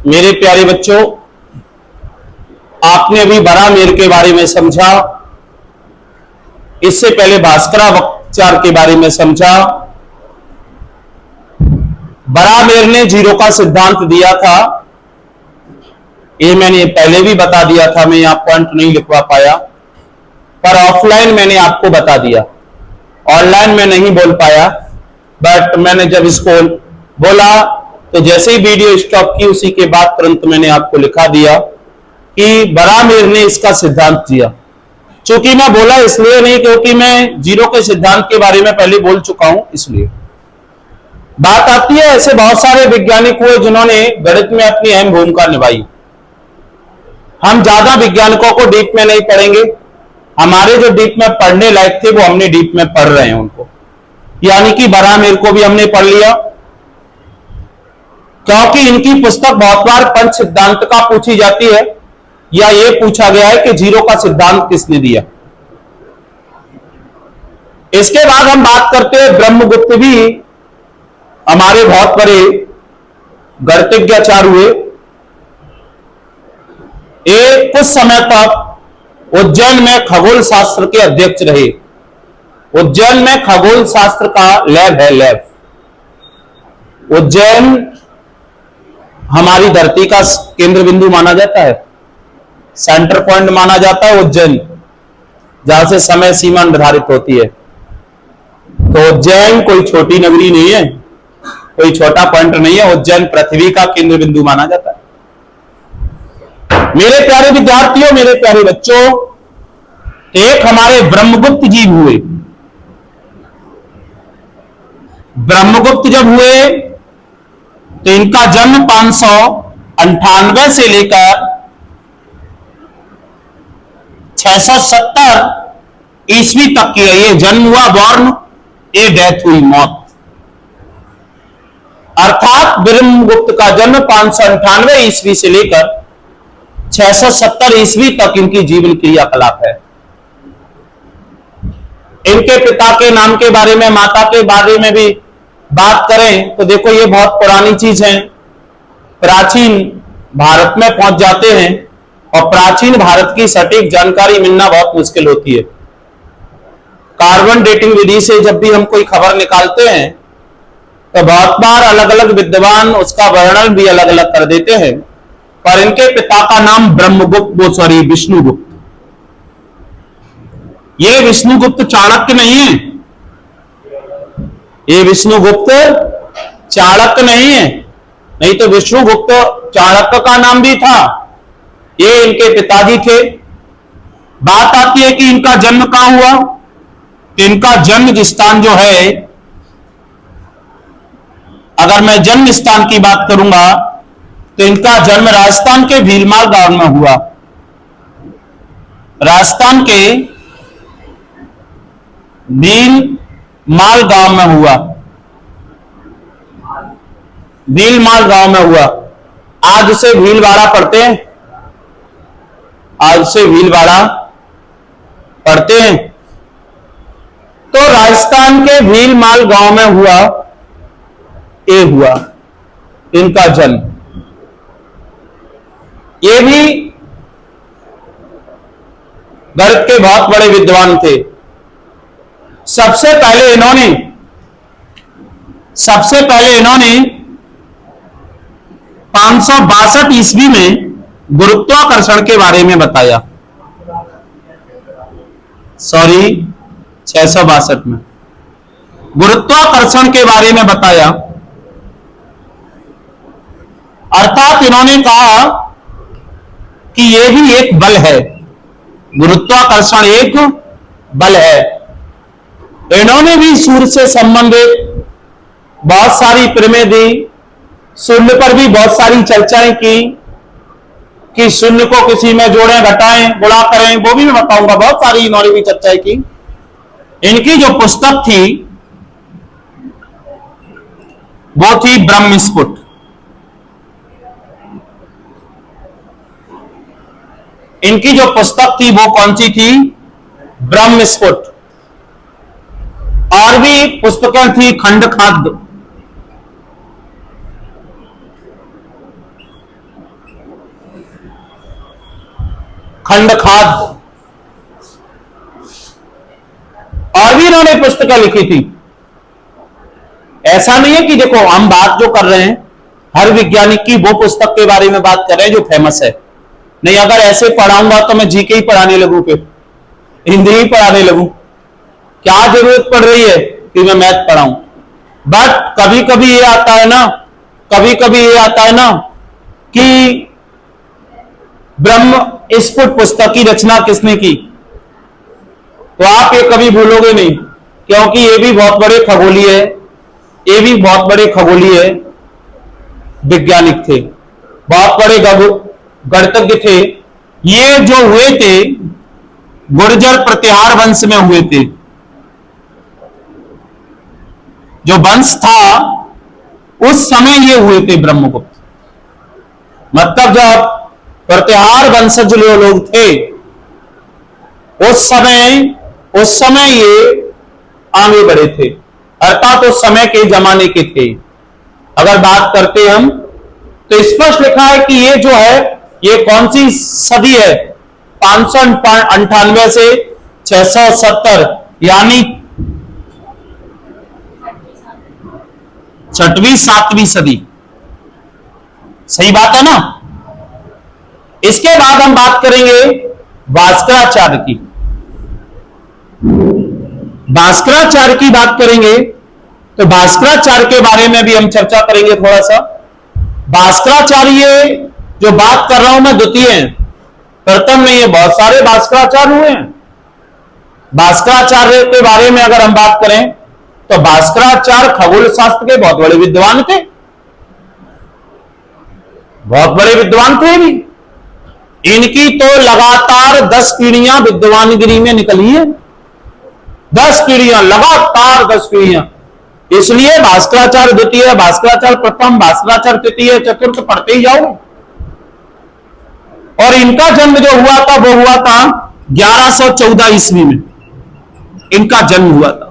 मेरे प्यारे बच्चों, आपने अभी बरामेर के बारे में समझा, इससे पहले भास्कराचार्य के बारे में समझा। बरामेर ने जीरो का सिद्धांत दिया था, ये मैंने पहले भी बता दिया था, मैं यहां पॉइंट नहीं लिखवा पाया, पर ऑफलाइन मैंने आपको बता दिया, ऑनलाइन में नहीं बोल पाया। बट मैंने जब इसको बोला तो जैसे ही वीडियो स्टॉप की उसी के बाद तुरंत मैंने आपको लिखा दिया कि बरामेर ने इसका सिद्धांत दिया। चूंकि मैं बोला इसलिए नहीं क्योंकि मैं जीरो के सिद्धांत के बारे में पहले बोल चुका हूं, इसलिए बात आती है। ऐसे बहुत सारे वैज्ञानिक हुए जिन्होंने गणित में अपनी अहम भूमिका निभाई। हम ज्यादा वैज्ञानिकों को डीप में नहीं पढ़ेंगे, हमारे जो डीप में पढ़ने लायक थे वो हमने डीप में पढ़ रहे हैं उनको, यानी कि बरामेर को भी हमने पढ़ लिया, क्योंकि इनकी पुस्तक बहुत बार पंच सिद्धांत का पूछी जाती है, या ये पूछा गया है कि जीरो का सिद्धांत किसने दिया। इसके बाद हम बात करते हैं, ब्रह्मगुप्त भी हमारे बहुत बड़े गणितज्ञाचार्य हुए। एक कुछ समय तक उज्जैन में खगोल शास्त्र के अध्यक्ष रहे। उज्जैन में खगोल शास्त्र का लैब है, लैब। उज्जैन हमारी धरती का केंद्र बिंदु माना जाता है, सेंटर पॉइंट माना जाता है उज्जैन, जहां से समय सीमा निर्धारित होती है। तो उज्जैन कोई छोटी नगरी नहीं है, कोई छोटा पॉइंट नहीं है, उज्जैन पृथ्वी का केंद्र बिंदु माना जाता है। मेरे प्यारे विद्यार्थियों, मेरे प्यारे बच्चों, एक हमारे ब्रह्मगुप्त जी हुए। ब्रह्मगुप्त जब हुए तो इनका जन्म 598 से लेकर 670 ईस्वी तक की है। ये जन्म हुआ बॉर्न, ये डेथ हुई मौत। अर्थात ब्रह्मगुप्त का जन्म 598 ईस्वी से लेकर 670 ईस्वी तक इनकी जीवन क्रियाकलाप है। इनके पिता के नाम के बारे में, माता के बारे में भी बात करें तो देखो ये बहुत पुरानी चीज है। प्राचीन भारत में पहुंच जाते हैं और प्राचीन भारत की सटीक जानकारी मिलना बहुत मुश्किल होती है। कार्बन डेटिंग विधि से जब भी हम कोई खबर निकालते हैं तो बहुत बार अलग अलग विद्वान उसका वर्णन भी अलग अलग कर देते हैं। पर इनके पिता का नाम विष्णुगुप्त। ये विष्णुगुप्त चाणक्य नहीं है, ये विष्णुगुप्त चाणक्य नहीं है, नहीं तो विष्णुगुप्त चाणक्य का नाम भी था, ये इनके पिताजी थे। बात आती है कि इनका जन्म कहां हुआ। इनका जन्म स्थान जो है, अगर मैं जन्म स्थान की बात करूंगा तो इनका जन्म राजस्थान के भीलमाल गांव में हुआ। राजस्थान के भीलमाल गांव में हुआ, भीलमाल गांव में हुआ। आज उसे भीलवाड़ा पढ़ते हैं, आज उसे भीलवाड़ा पढ़ते हैं। तो राजस्थान के भीलमाल गांव में हुआ, ये हुआ इनका जन्म। ये भी गणित के बहुत बड़े विद्वान थे। सबसे पहले इन्होंने 562 ईस्वी में गुरुत्वाकर्षण के बारे में बताया। 662 में गुरुत्वाकर्षण के बारे में बताया। अर्थात इन्होंने कहा कि यह भी एक बल है, गुरुत्वाकर्षण एक बल है। इन्होंने भी सूर्य से संबंधित बहुत सारी प्रमेय दी, शून्य पर भी बहुत सारी चर्चाएं की कि शून्य को किसी में जोड़ें, घटाएं, गुणा करें, वो भी मैं बताऊंगा। बहुत सारी इन्होंने भी चर्चाएं की। इनकी जो पुस्तक थी वो थी ब्रह्मस्फुट। इनकी जो पुस्तक थी वो कौन सी थी? ब्रह्मस्फुट। और भी पुस्तकें थी, खंड खाद्य, खंडखाद, और भी इन्होंने पुस्तकें लिखी थी। ऐसा नहीं है कि देखो हम बात जो कर रहे हैं हर वैज्ञानिक की वो पुस्तक के बारे में बात कर रहे हैं जो फेमस है। नहीं, अगर ऐसे पढ़ाऊंगा तो मैं जीके ही पढ़ाने लगूं, फिर हिंदी ही पढ़ाने लगूं, क्या जरूरत पड़ रही है कि मैं मैथ पढ़ाऊं। बट कभी कभी ये आता है ना, कभी कभी ये आता है ना कि ब्रह्म स्फुट पुस्तक की रचना किसने की, तो आप ये कभी भूलोगे नहीं, क्योंकि ये भी बहुत बड़े खगोलीय है, ये भी बहुत बड़े खगोलीय वैज्ञानिक थे, बहुत बड़े गणितज्ञ थे। ये जो हुए थे गुर्जर प्रतिहार वंश में हुए थे। जो वंश था उस समय ये हुए थे ब्रह्मगुप्त, मतलब जब प्रतिहार वंशज जो लोग थे उस समय ये आगे बढ़े थे, अर्थात उस समय के जमाने के थे। अगर बात करते हम तो स्पष्ट लिखा है कि ये जो है ये कौन सी सदी है, 598 से 670, यानी 6वीं 7वीं सदी। सही बात है ना। इसके बाद हम बात करेंगे भास्कराचार्य की। भास्कराचार्य की बात करेंगे तो भास्कराचार्य के बारे में भी हम चर्चा करेंगे थोड़ा सा। भास्कराचार्य जो बात कर रहा हूं मैं द्वितीय है, प्रथम में ये बहुत सारे भास्कराचार्य हुए हैं। भास्कराचार्य के बारे में अगर हम बात करें तो भास्कराचार्य खगोल शास्त्र के बहुत बड़े विद्वान थे, बहुत बड़े विद्वान थे भी। इनकी तो लगातार 10 पीढ़ियां विद्वानगिरी में निकली है, 10 पीढ़ियां लगातार, 10 पीढ़ियां। इसलिए भास्कराचार्य द्वितीय, भास्कराचार्य प्रथम, भास्कराचार्य तृतीय, चतुर्थ पढ़ते ही जाओ। और इनका जन्म जो हुआ था वो हुआ था 1114 ईस्वी में, इनका जन्म हुआ था।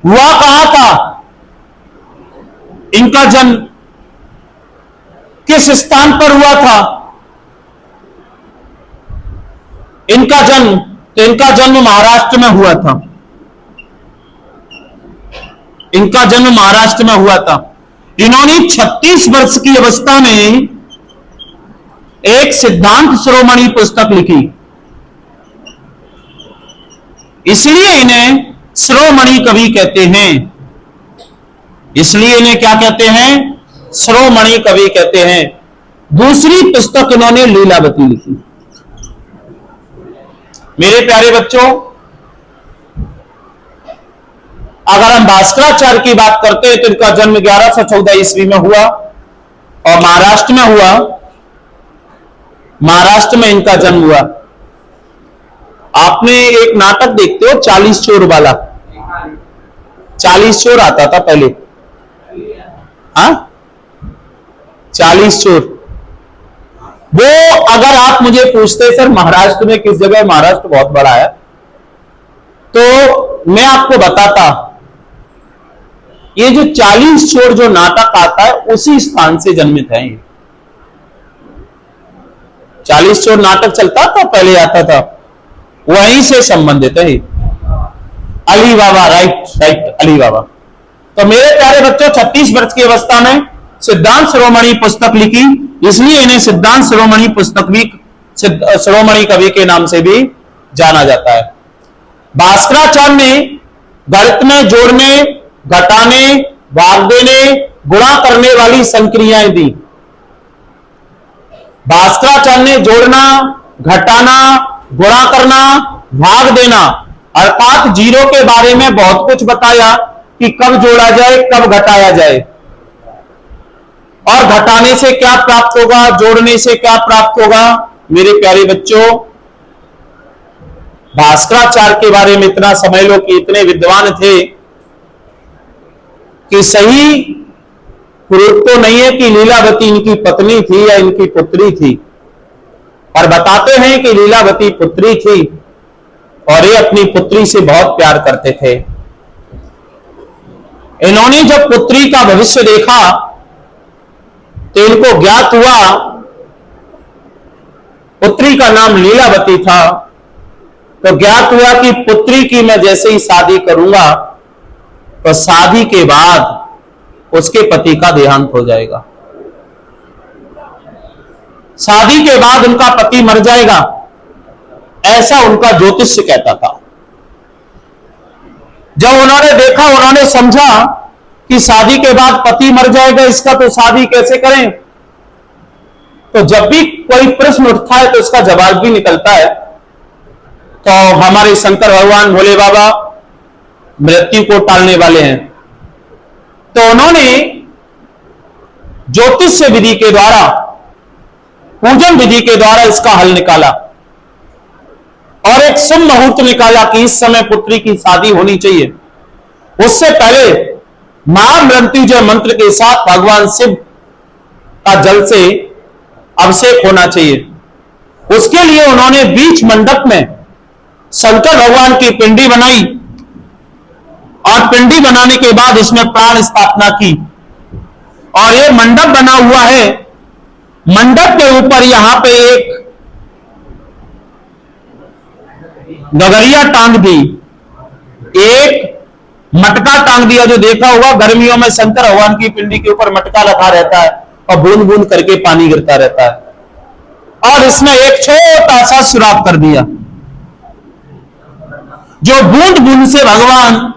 हुआ कहां था इनका जन्म, किस स्थान पर हुआ था इनका जन्म? तो इनका जन्म महाराष्ट्र में हुआ था। इनका जन्म महाराष्ट्र में हुआ था। इन्होंने 36 वर्ष की अवस्था में एक सिद्धांत शिरोमणि पुस्तक लिखी, इसलिए इन्हें शिरोमणि कवि कहते हैं। इसलिए इन्हें क्या कहते हैं? शिरोमणि कवि कहते हैं। दूसरी पुस्तक इन्होंने लीलावती लिखी। मेरे प्यारे बच्चों, अगर हम भास्कराचार्य की बात करते हैं तो इनका जन्म 1114 ईस्वी में हुआ और महाराष्ट्र में हुआ। महाराष्ट्र में इनका जन्म हुआ। आपने एक नाटक देखते हो 40 चोर वाला, 40 चोर आता था पहले, हाँ 40 चोर। वो अगर आप मुझे पूछते सर महाराष्ट्र में किस जगह, महाराष्ट्र बहुत बड़ा है, तो मैं आपको बताता ये जो 40 चोर जो नाटक आता है उसी स्थान से जन्मित है। 40 चोर नाटक चलता था पहले, आता था, वहीं से संबंधित है। अली बाबा, राइट अली बाबा। तो मेरे प्यारे बच्चों, 36 वर्ष की अवस्था में सिद्धांत शिरोमणि पुस्तक लिखी, इसलिए इन्हें सिद्धांत शिरोमणि पुस्तक भी शिरोमणि कवि के नाम से भी जाना जाता है। भास्कराचार्य ने गणित में जोड़ने, घटाने, भाग देने, गुणा करने वाली संक्रियाएं दी। भास्कराचार्य ने जोड़ना, घटाना, गुणा करना, भाग देना अर्थात जीरो के बारे में बहुत कुछ बताया कि कब जोड़ा जाए, कब घटाया जाए, और घटाने से क्या प्राप्त होगा, जोड़ने से क्या प्राप्त होगा। मेरे प्यारे बच्चों, भास्कराचार्य के बारे में इतना समझ लो कि इतने विद्वान थे कि सही प्रूफ तो नहीं है कि लीलावती इनकी पत्नी थी या इनकी पुत्री थी, और बताते हैं कि लीलावती पुत्री थी और ये अपनी पुत्री से बहुत प्यार करते थे। इन्होंने जब पुत्री का भविष्य देखा तो इनको ज्ञात हुआ पुत्री का नाम लीलावती था। तो ज्ञात हुआ कि पुत्री की मैं जैसे ही शादी करूंगा तो शादी के बाद उसके पति का देहांत हो जाएगा, शादी के बाद उनका पति मर जाएगा, ऐसा उनका ज्योतिष्य कहता था। जब उन्होंने देखा, उन्होंने समझा कि शादी के बाद पति मर जाएगा, इसका तो शादी कैसे करें। तो जब भी कोई प्रश्न उठता है तो इसका जवाब भी निकलता है। तो हमारे शंकर भगवान भोले बाबा मृत्यु को टालने वाले हैं, तो उन्होंने ज्योतिष विधि के द्वारा, पूजन विधि के द्वारा इसका हल निकाला और एक शुभ मुहूर्त निकाला कि इस समय पुत्री की शादी होनी चाहिए। उससे पहले महामृत्युंजय मंत्र के साथ भगवान शिव का जल से अभिषेक होना चाहिए। उसके लिए उन्होंने बीच मंडप में शंकर भगवान की पिंडी बनाई और पिंडी बनाने के बाद इसमें प्राण स्थापना की। और ये मंडप बना हुआ है, मंडप के ऊपर यहां पे एक गगरिया टांग दी, एक मटका टांग दिया। जो देखा होगा गर्मियों में शंकर भगवान की पिंडी के ऊपर मटका रखा रहता है और बूंद बूंद करके पानी गिरता रहता है। और इसमें एक छोटा सा सुराख कर दिया, जो बूंद बूंद से भगवान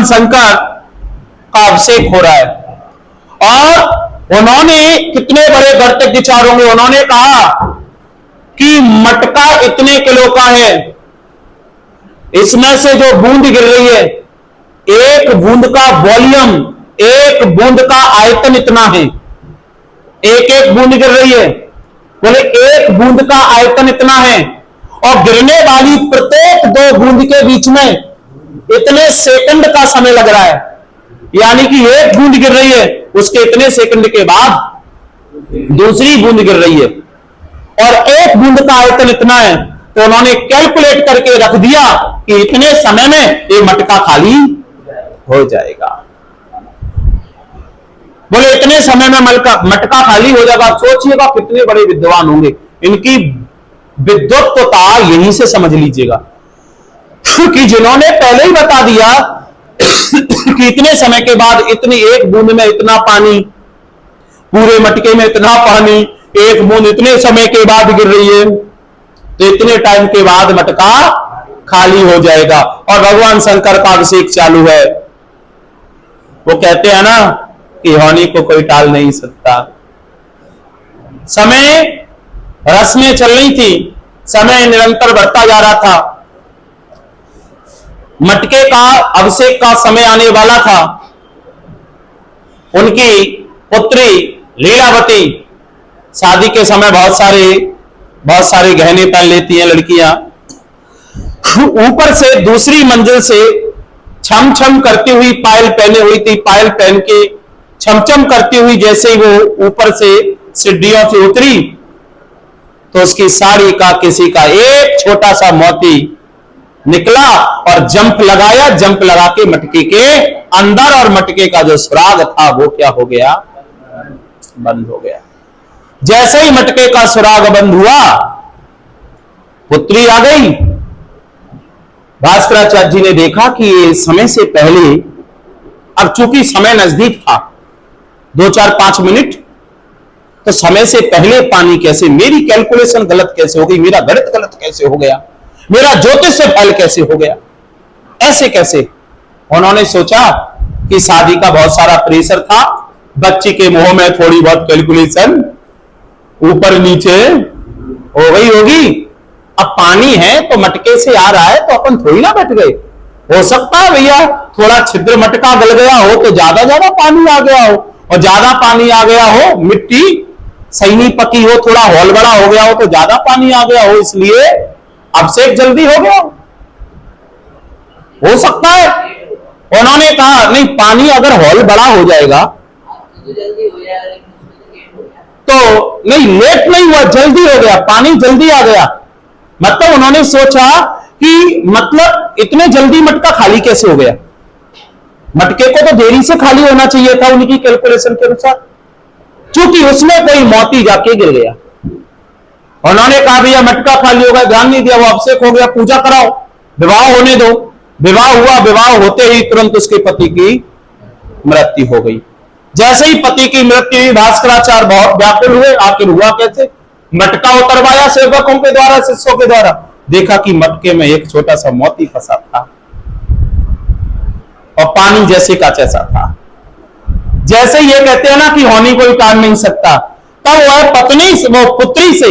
शंकर का अभिषेक हो रहा है। और उन्होंने कितने बड़े गर्त विचार होंगे, उन्होंने कहा कि मटका इतने किलो का है, इसमें से जो बूंद गिर रही है, एक बूंद का वॉल्यूम, एक बूंद का आयतन इतना है, एक एक बूंद गिर रही है, बोले एक बूंद का आयतन इतना है। और गिरने वाली प्रत्येक दो बूंद के बीच में इतने सेकंड का समय लग रहा है, यानी कि एक बूंद गिर रही है, उसके इतने सेकंड के बाद दूसरी बूंद गिर रही है, और एक बूंद का आयतन इतना है। तो उन्होंने कैलकुलेट करके रख दिया कि इतने समय में ये मटका खाली हो जाएगा। बोले इतने समय में मटका खाली हो जाएगा। सोचिएगा कितने बड़े विद्वान होंगे, इनकी विद्वत्ता यहीं से समझ लीजिएगा कि जिन्होंने पहले ही बता दिया कि इतने समय के बाद इतनी एक बूंद में इतना पानी, पूरे मटके में इतना पानी, एक बूंद इतने समय के बाद गिर रही है, तो इतने टाइम के बाद मटका खाली हो जाएगा। और भगवान शंकर का अभिषेक चालू है। वो कहते हैं ना कि होनी को कोई टाल नहीं सकता। समय रस्में चल रही थी, समय निरंतर बढ़ता जा रहा था, मटके का अभिषेक का समय आने वाला था। उनकी पुत्री लीलावती, शादी के समय बहुत सारे गहने पहन लेती हैं लड़कियां, ऊपर से दूसरी मंजिल से छम छम करती हुई पायल पहने हुई थी, पायल पहन के छम छम करती हुई जैसे ही वो ऊपर से सीढ़ियों से उतरी तो उसकी साड़ी का किसी का एक छोटा सा मोती निकला और जंप लगाया, जंप लगा के मटके के अंदर, और मटके का जो सुराग था वो क्या हो गया, बंद हो गया। जैसे ही मटके का सुराग बंद हुआ, पुत्री आ गई। भास्कराचार्य जी ने देखा कि ये समय से पहले, अब चूंकि समय नजदीक था 2-4-5 मिनट, तो समय से पहले पानी कैसे, मेरी कैलकुलेशन गलत कैसे हो गई, मेरा गणित गलत कैसे हो गया, मेरा ज्योतिष से फल कैसे हो गया, ऐसे कैसे। उन्होंने सोचा कि शादी का बहुत सारा प्रेशर था, बच्ची के मुंह में थोड़ी बहुत कैलकुलेशन ऊपर नीचे हो गई होगी। अब पानी है तो मटके से आ रहा है तो अपन थोड़ी ना बैठ गए, हो सकता है भैया थोड़ा छिद्र मटका गल गया हो तो ज्यादा पानी आ गया हो, और ज्यादा पानी आ गया हो, मिट्टी सही नहीं पकी हो, थोड़ा हॉल बड़ा हो गया हो तो ज्यादा पानी आ गया हो, इसलिए अभिषेक जल्दी हो गया हो सकता है। उन्होंने कहा नहीं, पानी अगर हॉल बड़ा हो जाएगा तो नहीं, लेट नहीं हुआ, जल्दी हो गया, पानी जल्दी आ गया। मतलब उन्होंने सोचा कि मतलब इतने जल्दी मटका खाली कैसे हो गया। मटके को तो देरी से खाली होना चाहिए था उनकी कैलकुलेशन के अनुसार, क्योंकि उसमें कोई मोती जाके गिर गया। उन्होंने कहा भैया मटका खाली हो गया, ध्यान नहीं दिया, वो अभिषेक हो गया, पूजा कराओ, विवाह होने दो। विवाह हुआ, विवाह होते ही तुरंत उसके पति की मृत्यु हो गई। जैसे ही पति की मृत्यु हुई, भास्कराचार्य बहुत व्याकुल हुए। आखिर हुआ कैसे? मटका उतरवाया सेवकों के द्वारा, शिष्यों के द्वारा, देखा कि मटके में एक छोटा सा मोती फंसा था और पानी जैसे का तैसा था। जैसे ये कहते हैं ना कि होनी कोई टाल नहीं सकता, तब वह पत्नी वो पुत्री से,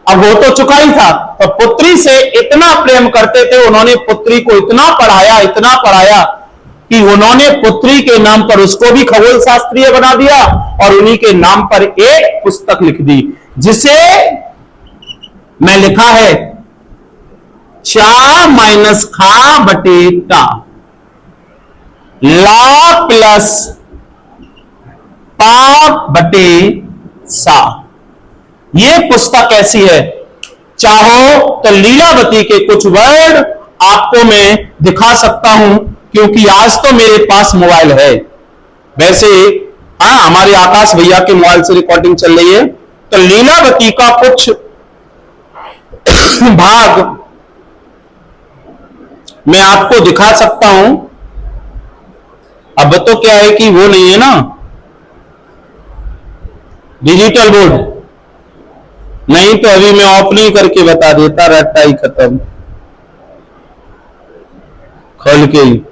अब वो तो चुका ही था, तो पुत्री से इतना प्रेम करते थे, उन्होंने पुत्री को इतना पढ़ाया कि उन्होंने पुत्री के नाम पर उसको भी खगोल शास्त्रीय बना दिया और उन्हीं के नाम पर एक पुस्तक लिख दी, जिसे मैं लिखा है चा माइनस खा बटे टा, ला प्लस पा बटे सा। ये पुस्तक ऐसी है, चाहो तो लीलावती के कुछ वर्ड आपको मैं दिखा सकता हूं, क्योंकि आज तो मेरे पास मोबाइल है। वैसे हमारे आकाश भैया के मोबाइल से रिकॉर्डिंग चल रही है, तो लीलावती का कुछ भाग मैं आपको दिखा सकता हूं। अब तो क्या है कि वो नहीं है ना डिजिटल बोर्ड, नहीं तो अभी मैं ऑफ नहीं करके बता देता, रट्टा ही खत्म खोल के ही।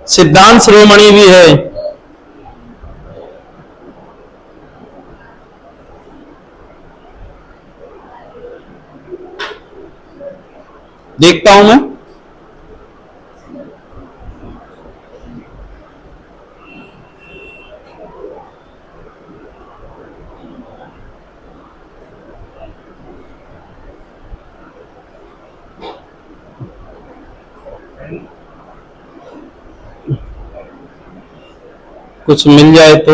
सिद्धांत शिरोमणि भी है, देखता हूं मैं। कुछ मिल जाए तो।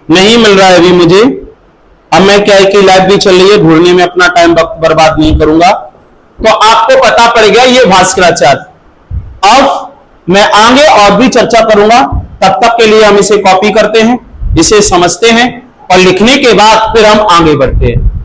नहीं मिल रहा है अभी मुझे। अब मैं क्या है कि लाइव भी चल रही है, ढूंढने में अपना टाइम वक्त बर्बाद नहीं करूंगा। तो आपको पता पड़ गया ये भास्कराचार्य। अब मैं आगे और भी चर्चा करूंगा, तब तक के लिए हम इसे कॉपी करते हैं, इसे समझते हैं और लिखने के बाद फिर हम आगे बढ़ते हैं।